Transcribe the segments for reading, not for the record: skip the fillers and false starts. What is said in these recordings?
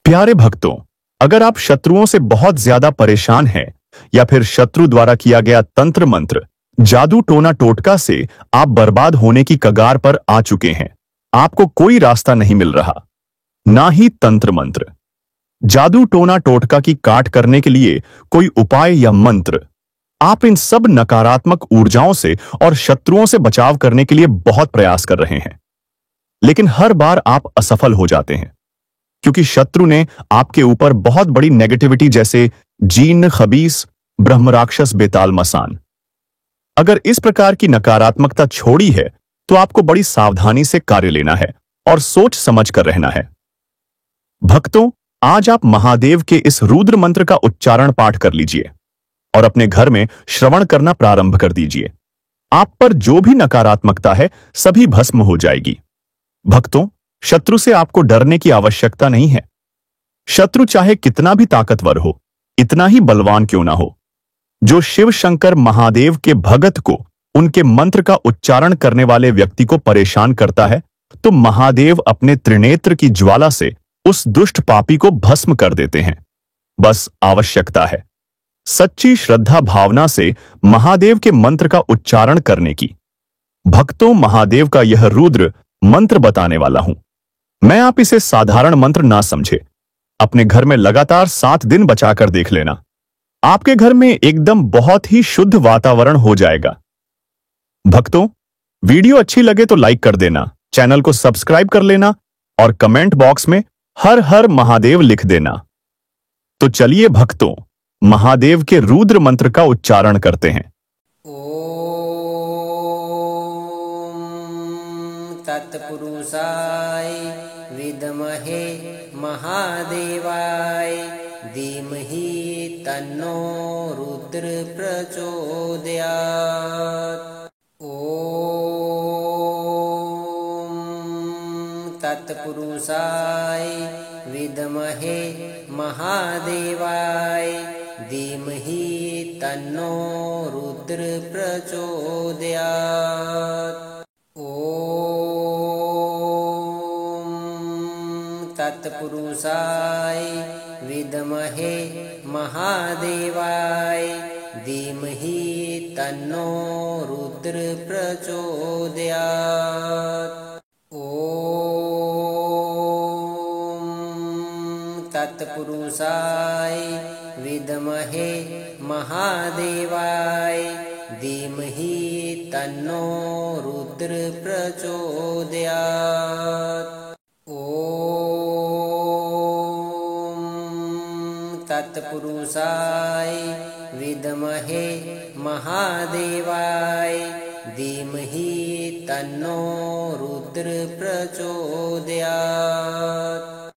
प्यारे भक्तों, अगर आप शत्रुओं से बहुत ज्यादा परेशान हैं या फिर शत्रु द्वारा किया गया तंत्र मंत्र, जादू टोना टोटका से आप बर्बाद होने की कगार पर आ चुके हैं, आपको कोई रास्ता नहीं मिल रहा, ना ही तंत्र मंत्र, जादू टोना टोटका की काट करने के लिए कोई उपाय या मंत्र, आप इन सब नकारात्मक ऊर्जाओं से और शत्रुओं से बचाव करने के लिए बहुत प्रयास कर रहे हैं, लेकिन हर बार आप असफल हो जाते हैं क्योंकि शत्रु ने आपके ऊपर बहुत बड़ी नेगेटिविटी जैसे जीन खबीस ब्रह्म राक्षस बेताल मसान। अगर इस प्रकार की नकारात्मकता छोड़ी है तो आपको बड़ी सावधानी से कार्य लेना है और सोच समझ कर रहना है। भक्तों, आज आप महादेव के इस रुद्र मंत्र का उच्चारण पाठ कर लीजिए और अपने घर में श्रवण करना प्रारंभ कर दीजिए। आप पर जो भी नकारात्मकता है सभी भस्म हो जाएगी। भक्तों, शत्रु से आपको डरने की आवश्यकता नहीं है। शत्रु चाहे कितना भी ताकतवर हो, इतना ही बलवान क्यों ना हो, जो शिव शंकर महादेव के भगत को उनके मंत्र का उच्चारण करने वाले व्यक्ति को परेशान करता है तो महादेव अपने त्रिनेत्र की ज्वाला से उस दुष्ट पापी को भस्म कर देते हैं। बस आवश्यकता है सच्ची श्रद्धा भावना से महादेव के मंत्र का उच्चारण करने की। भक्तों, महादेव का यह रुद्र मंत्र बताने वाला हूं मैं। आप इसे साधारण मंत्र ना समझे, अपने घर में लगातार 7 दिन बचाकर देख लेना, आपके घर में एकदम बहुत ही शुद्ध वातावरण हो जाएगा। भक्तों, वीडियो अच्छी लगे तो लाइक कर देना, चैनल को सब्सक्राइब कर लेना और कमेंट बॉक्स में हर हर महादेव लिख देना। तो चलिए भक्तों, महादेव के रुद्र मंत्र का उच्चारण करते हैं। तत्पुरुषाय विद्महे महादेवाय धीमहि तन्नो रुद्र प्रचोदयात्। ॐ तत्पुरुषाय विद्महे महादेवाय धीमहि तन्नो रुद्र प्रचोदयात्। तत्पुरुषाय विद्महे महादेवाय धीमहि तन्नो रुद्र प्रचोदयात्। ॐ तत्पुरुषाय विद्महे महादेवाय धीमहि तन्नो रुद्र प्रचोदयात्। तत्पुरुषाय विद्महे महादेवाय धीमहि तन्नो रुद्र प्रचोदयात्। ॐ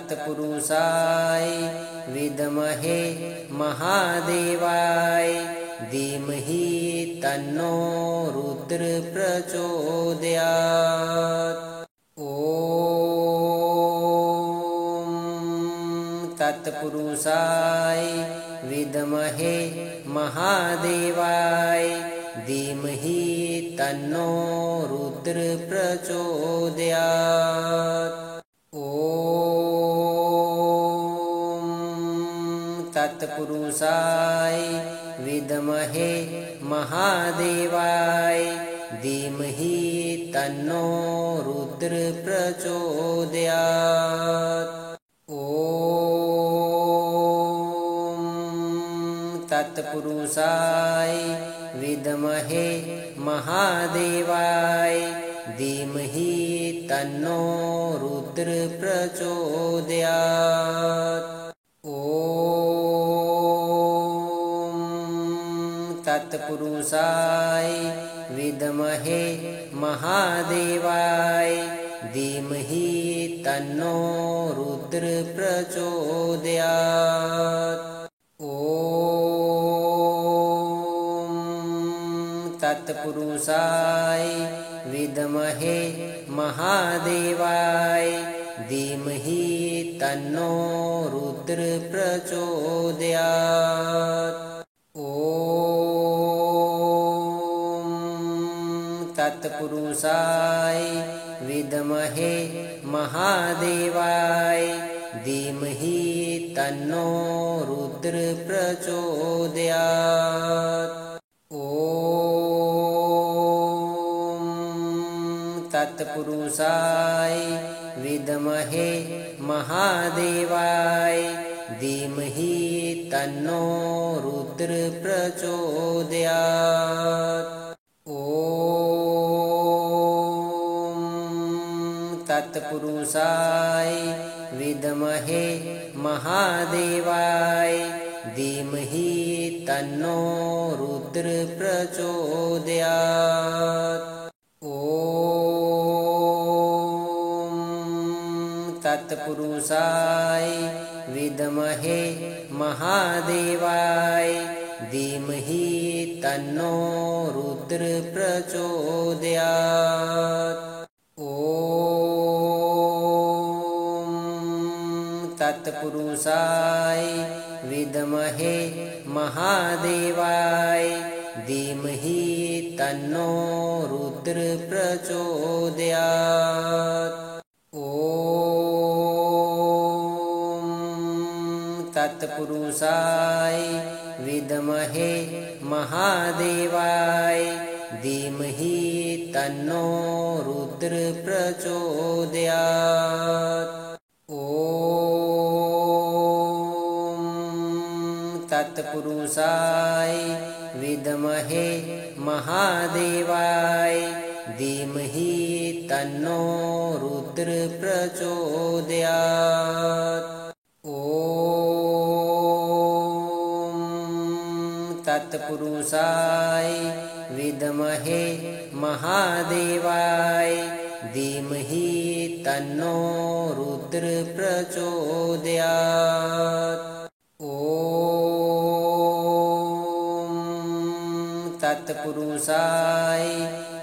तत्पुरुषाय विद्महे महादेवाय धीमहि तन्नो रुद्र प्रचोदयात्। तत्पुरुषाय विद्महे महादेवाय धीमहि तन्नो रुद्र प्रचोदयात्। ॐ तत्पुरुषाय विद्महे महादेवाय धीमहि तन्नो रुद्र प्रचोदयात्। तत्पुरुषाय विद्महे महादेवाय धीमहि तन्नो रुद्र प्रचोदयात्। ॐ तत्पुरुषाय विद्महे महादेवाय धीमहि तन्नो रुद्र प्रचोदयात्। तत्पुरुषाय विद्महे महादेवाय धीमहि तन्नो रुद्र प्रचोदयात्। ॐ तत्पुरुषाय विद्महे महादेवाय धीमहि तन्नो रुद्र प्रचोदयात्। ॐ तत्पुरुषाय विद्महे महादेवाय धीमहि तन्नो रुद्र प्रचोदयात्। ॐ तत्पुरुषाय विद्महे महादेवाय धीमहि तन्नो रुद्र प्रचोदयात्। ॐ तत्पुरुषाय विद्महे महादेवाय धीमहि तन्नो रुद्र प्रचोदयात्। ॐ तत्पुरुषाय विद्महे महादेवाय धीमहि तन्नो रुद्र प्रचोदयात्। ॐ तत्पुरुषाय विद्महे महादेवाय धीमहि तन्नो रुद्र प्रचोदयात्। ॐ तत्पुरुषाय विद्महे महादेवाय धीमहि तन्नो रुद्र प्रचोदयात्। ॐ तत्पुरुषाय विद्महे महादेवाय धीमहि तन्नो रुद्र प्रचोदयात्। ॐ तत्पुरुषाय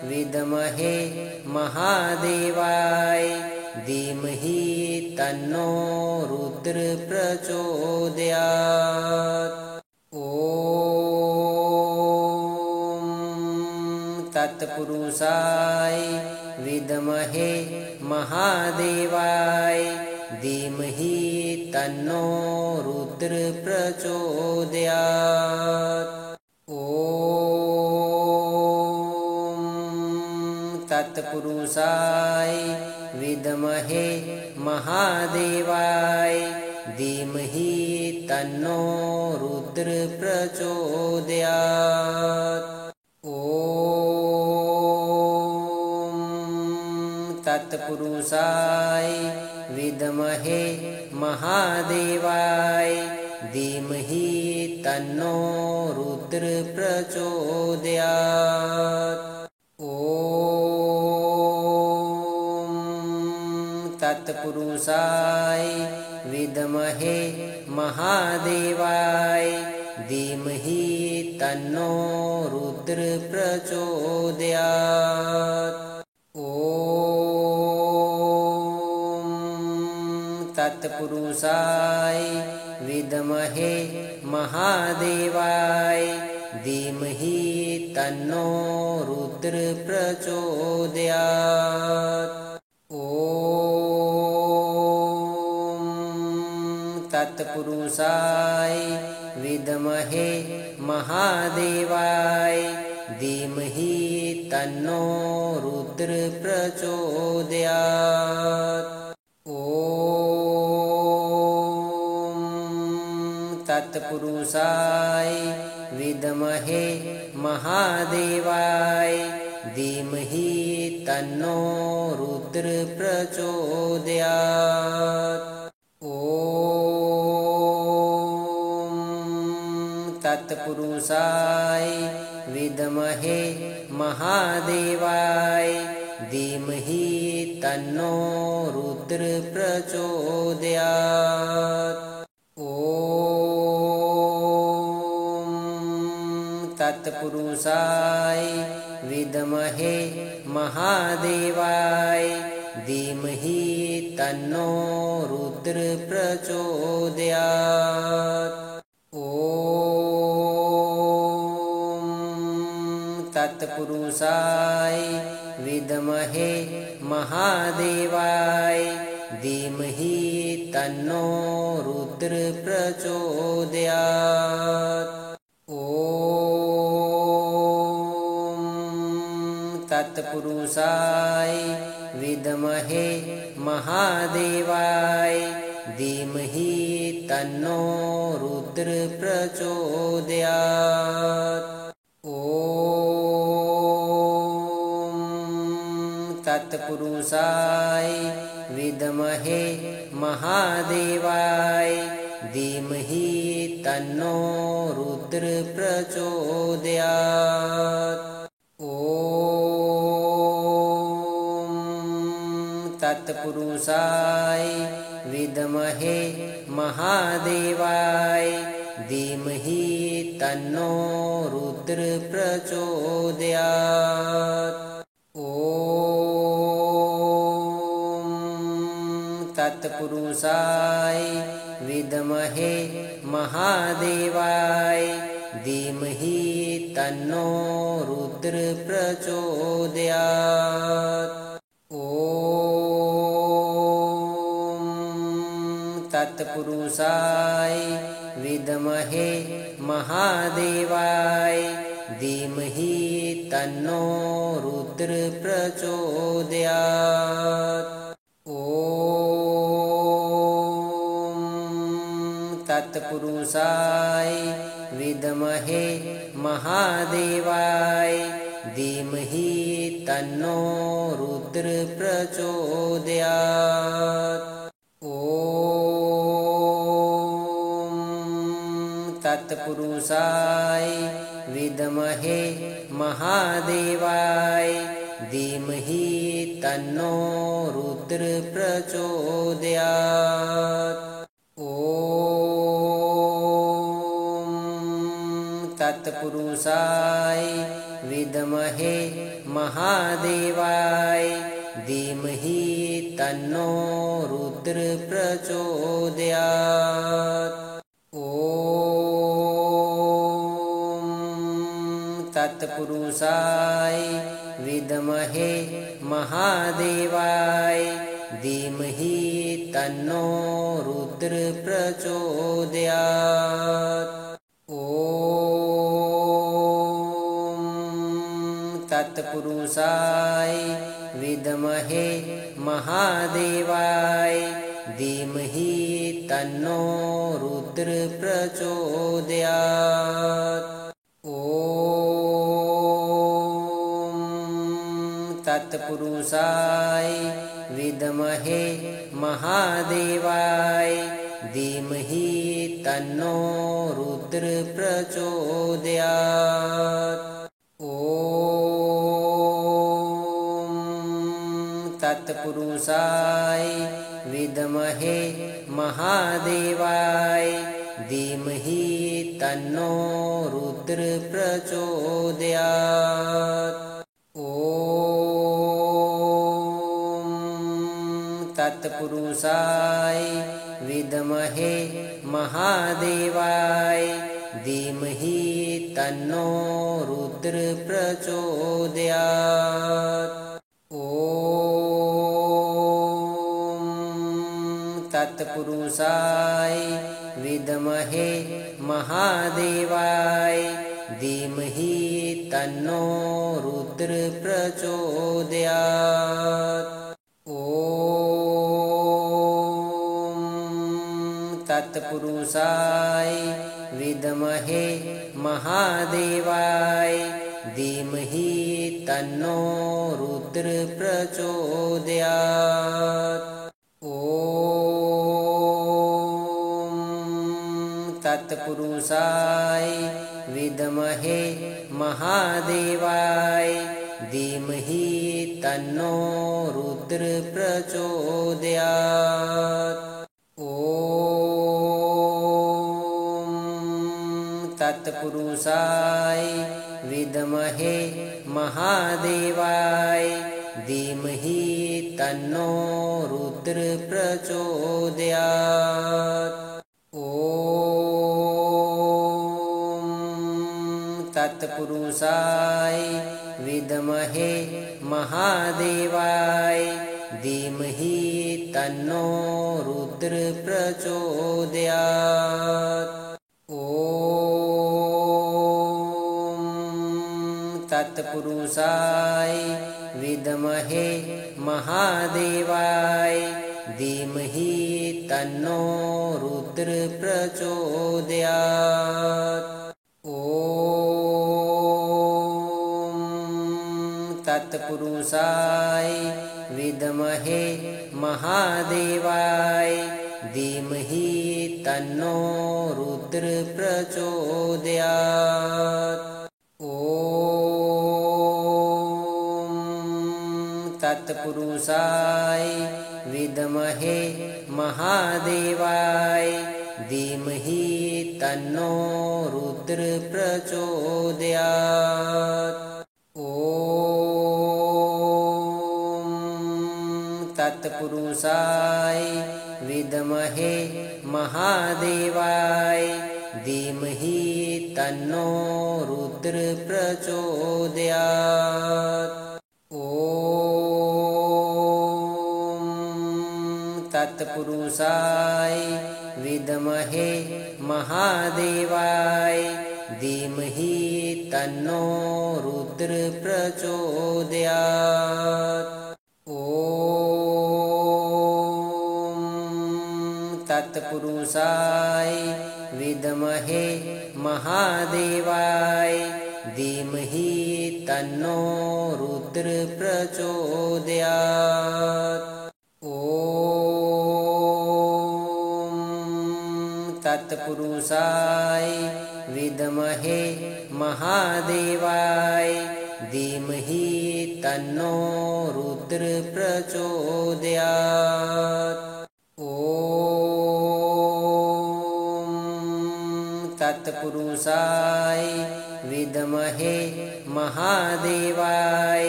विद्महे महादेवाय धीमहि तन्नो रुद्र प्रचोदयात्। ॐ तत्पुरुषाय विद्महे महादेवाय धीमहि तन्नो रुद्र प्रचोदयात्। ॐ तत्पुरुषाय विद्महे महादेवाय धीमहि तन्नो रुद्र प्रचोदयात्। ॐ तत्पुरुषाय विद्महे महादेवाय धीमहि तन्नो रुद्र प्रचोदयात्। ॐ तत्पुरुषाय विद्महे महादेवाय धीमहि तन्नो रुद्र प्रचोदयात्। ॐ तत्पुरुषाय विद्महे महादेवाय धीमहि तन्नो रुद्र प्रचोदयात्। ॐ तत्पुरुषाय विद्महे महादेवाय धीमहि तन्नो रुद्र प्रचोदयात्। ॐ तत्पुरुषाय विद्महे महादेवाय धीमहि तन्नो रुद्र प्रचोदयात्। ॐ तत्पुरुषाय विद्महे महादेवाय धीमहि तन्नो रुद्र प्रचोदयात्। ॐ तत्पुरुषाय विद्महे महादेवाय धीमहि तन्नो रुद्र प्रचोदयात्। ॐ तत्पुरुषाय विद्महे महादेवाय धीमहि तन्नो रुद्र प्रचोदयात्। ॐ तत्पुरुषाय विद्महे महादेवाय धीमहि तन्नो रुद्र प्रचोदयात्। ॐ तत्पुरुषाय विद्महे महादेवाय धीमहि तन्नो रुद्र प्रचोदयात्। ॐ तत्पुरुषाय विद्महे महादेवाय धीमहि तन्नो रुद्र प्रचोदयात्। ॐ तत्पुरुषाय विद्महे महादेवाय धीमहि तन्नो रुद्र प्रचोदयात्। ॐ तत्पुरुषाय विद्महे महादेवाय धीमहि तन्नो रुद्र प्रचोदयात्। ॐ तत्पुरुषाय विद्महे महादेवाय धीमहि तन्नो रुद्र प्रचोदयात्। ॐ तत्पुरुषाय विद्महे महादेवाय धीमहि तन्नो रुद्र प्रचोदयात्। ॐ तत्पुरुषाय विद्महे महादेवाय धीमहि तन्नो रुद्र प्रचोदयात्। ॐ तत्पुरुषाय विद्महे महादेवाय धीमहि तन्नो रुद्र प्रचोदयात्। ॐ तत्पुरुषाय विद्महे महादेवाय धीमहि तन्नो रुद्र प्रचोदयात्। ॐ तत्पुरुषाय विद्महे महादेवाय धीमहि तन्नो रुद्र प्रचोदयात्। ॐ तत्पुरुषाय विद्महे महादेवाय धीमहि तन्नो रुद्र प्रचोदयात्। ॐ तत्पुरुषाय विद्महे महादेवाय धीमहि तन्नो रुद्र प्रचोदयात्। ॐ तत्पुरुषाय विद्महे महादेवाय धीमहि तन्नो रुद्र प्रचोदयात्। ॐ तत्पुरुषाय विद्महे महादेवाय धीमहि तन्नो रुद्र प्रचोदयात्। ॐ तत्पुरुषाय विद्महे महादेवाय धीमहि तन्नो रुद्र प्रचोदयात्। ॐ तत्पुरुषाय विद्महे महादेवाय धीमहि तन्नो रुद्र प्रचोदयात्। ॐ तत्पुरुषाय विद्महे महादेवाय धीमहि तन्नो रुद्र प्रचोदयात्। ॐ तत्पुरुषाय विद्महे महादेवाय धीमहि तन्नो रुद्र प्रचोदयात्। ॐ तत्पुरुषाय विद्महे महादेवाय धीमहि तन्नो रुद्र प्रचोदयात्। ॐ तत्पुरुषाय विद्महे महादेवाय धीमहि तन्नो रुद्र प्रचोदयात्। ॐ तत्पुरुषाय विद्महे महादेवाय धीमहि तन्नो रुद्र प्रचोदयात्। ॐ तत्पुरुषाय विद्महे महादेवाय धीमहि तन्नो रुद्र प्रचोदयात्। ॐ तत्पुरुषाय विद्महे महादेवाय धीमहि तन्नो रुद्र प्रचोदयात्। ॐ तत्पुरुषाय विद्महे महादेवाय धीमहि तन्नो रुद्र प्रचोदयात्। ॐ तत्पुरुषाय विद्महे महादेवाय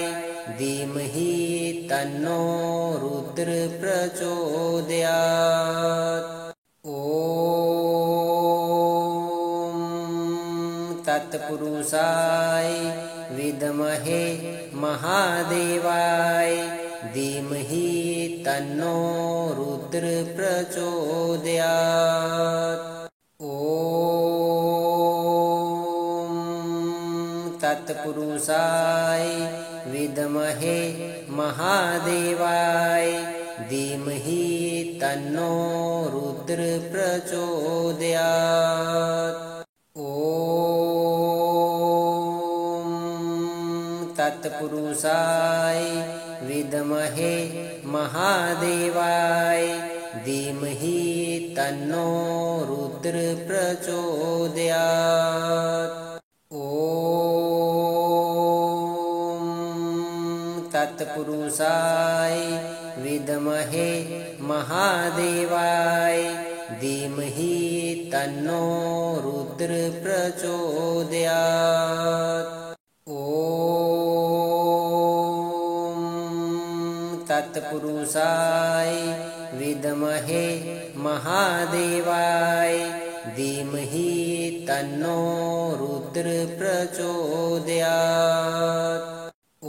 धीमहि तन्नो रुद्र प्रचोदयात्। ॐ तत्पुरुषाय विद्महे महादेवाय धीमहि तन्नो रुद्र प्रचोदयात्। ॐ तत्पुरुषाय विद्महे महादेवाय धीमहि तन्नो रुद्र प्रचोदयात्। ॐ तत्पुरुषाय विद्महे महादेवाय धीमहि तन्नो रुद्र प्रचोदयात्। ॐ तत्पुरुषाय विद्महे महादेवाय धीमहि तन्नो रुद्र प्रचोदयात्। ॐ तत्पुरुषाय विद्महे महादेवाय धीमहि तन्नो रुद्र प्रचोदयात्। ॐ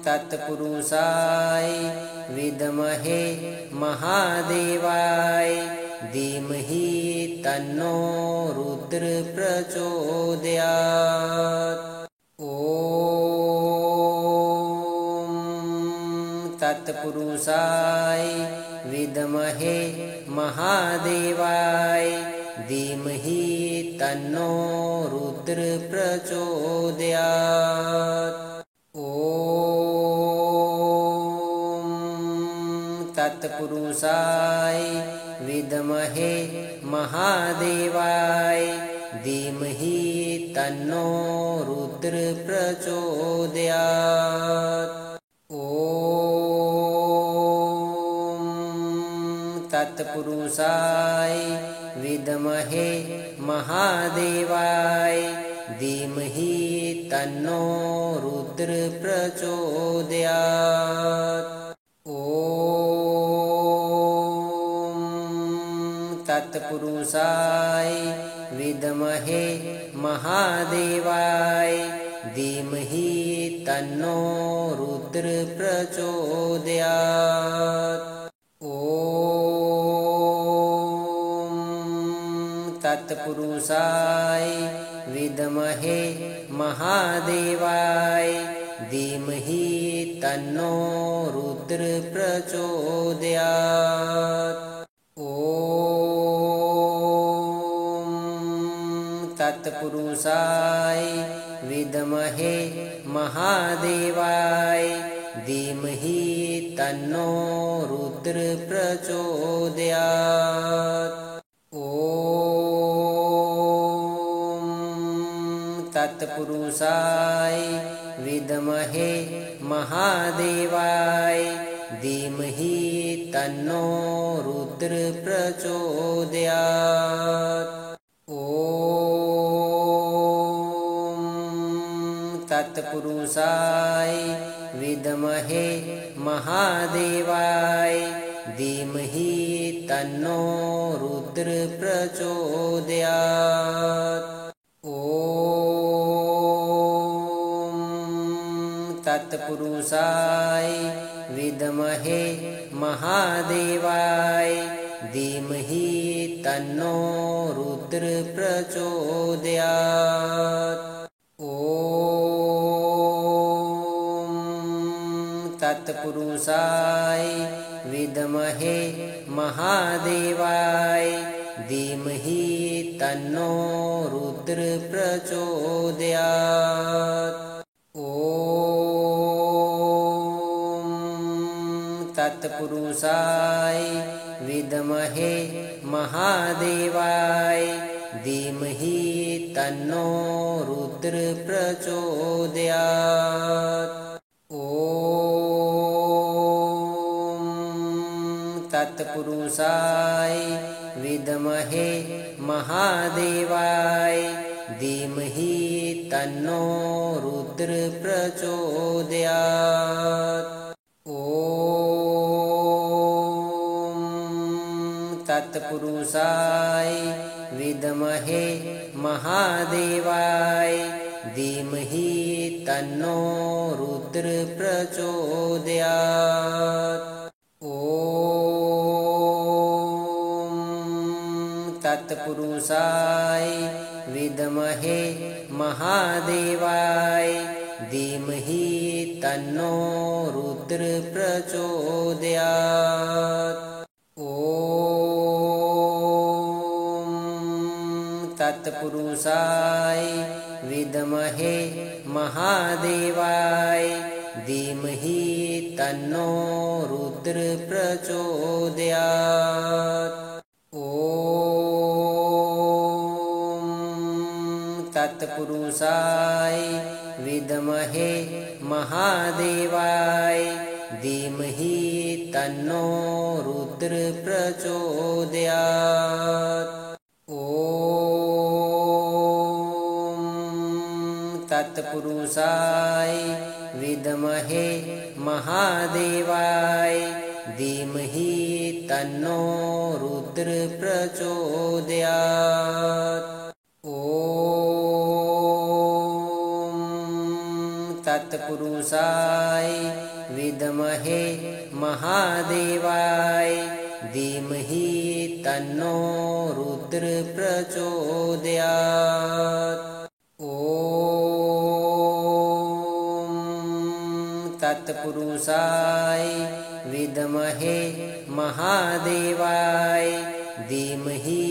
तत्पुरुषाय विद्महे महादेवाय धीमहि तन्नो रुद्र प्रचोदयात्। ॐ तत्पुरुषाय विद्महे महादेवाय धीमहि तन्नो रुद्र प्रचोदयात्। ॐ तत्पुरुषाय विद्महे महादेवाय धीमहि तन्नो रुद्र प्रचोदयात्। ॐ तत्पुरुषाय विद्महे महादेवाय धीमहि तन्नो रुद्र प्रचोदयात्। ॐ तत्पुरुषाय विद्महे महादेवाय धीमहि तन्नो रुद्र प्रचोदयात्। ॐ तत्पुरुषाय विद्महे महादेवाय धीमहि तन्नो रुद्र प्रचोदयात्। ॐ तत्पुरुषाय विद्महे महादेवाय धीमहि तन्नो रुद्र प्रचोदयात्। ॐ तत्पुरुषाय विद्महे महादेवाय धीमहि तन्नो रुद्र प्रचोदयात्। ॐ तत्पुरुषाय विद्महे महादेवाय धीमहि तन्नो रुद्र प्रचोदयात्। ॐ तत्पुरुषाय विद्महे महादेवाय धीमहि तन्नो रुद्र प्रचोदयात्। ॐ तत्पुरुषाय विद्महे महादेवाय धीमहि तन्नो रुद्र प्रचोदयात्। ॐ तत्पुरुषाय विद्महे महादेवाय धीमहि तन्नो रुद्र प्रचोदयात्। ॐ तत्पुरुषाय विद्महे महादेवाय धीमहि तन्नो रुद्र प्रचोदयात्। ॐ तत्पुरुषाय विद्महे महादेवाय धीमहि तन्नो रुद्र प्रचोदयात्। ॐ तत्पुरुषाय विद्महे महादेवाय धीमहि तन्नो रुद्र प्रचोदयात्। ॐ तत्पुरुषाय विद्महे महादेवाय धीमहि तन्नो रुद्र प्रचोदयात्। ॐ तत्पुरुषाय विद्महे महादेवाय धीमहि तन्नो रुद्र प्रचोदयात्। ॐ तत्पुरुषाय विद्महे महादेवाय धीमहि तन्नो रुद्र प्रचोदयात्। ॐ तत्पुरुषाय विद्महे महादेवाय धीमहि तन्नो रुद्र प्रचोदयात्। ॐ तत्पुरुषाय विद्महे महादेवाय धीमहि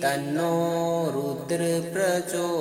तन्नो रुद्र प्रचोदयात्।